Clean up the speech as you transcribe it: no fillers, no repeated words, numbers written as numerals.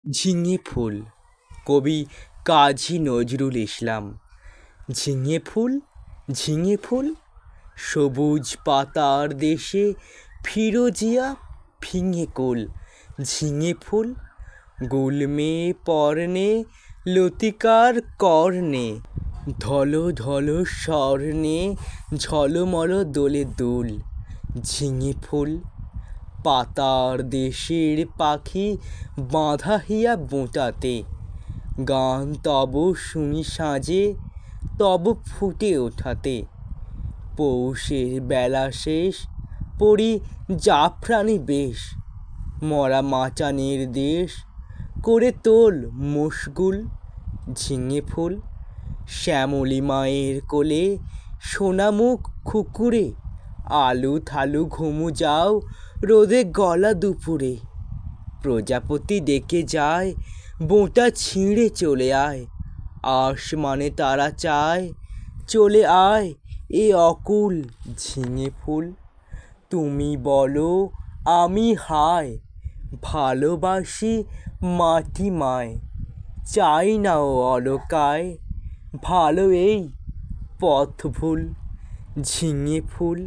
ঝিঙে ফুল কবি কাজী নজরুল ইসলাম। ঝিঙে ফুল সবুজ পাতার দেশে ফিরোজিয়া ফিঙে কোল। ঝিঙে ফুল গুলমে পর্ণে লতিকার কর্ণে ধল ধল স্বর্ণে ঝলমল দোলে দুল। ঝিঙে ফুল পাতার দেশের পাখি বাঁধা হিয়া বোঁটাতে গান তব শুনি সাঁজে তব ফুটে ওঠাতে। পৌষের বেলা শেষ পড়ি জাফরানি বেশ মরা মাচানের দেশ করে তোল মশগুল। ঝিঙে ফুল শ্যামলী মায়ের কোলে সোনামুখ খুকুরে আলু থালু ঘুমু যাও রোদে গলা দুপুরে। প্রজাপতি ডেকে যায় বোঁটা ছিঁড়ে চলে আয় আসমানে তারা চায় চলে আয় এ অকুল। ঝিঙে ফুল তুমি বলো আমি হায় ভালোবাসি মাটি মায় চাই না ও অলকায় ভালো এই পথ ভুল। ঝিঙে ফুল।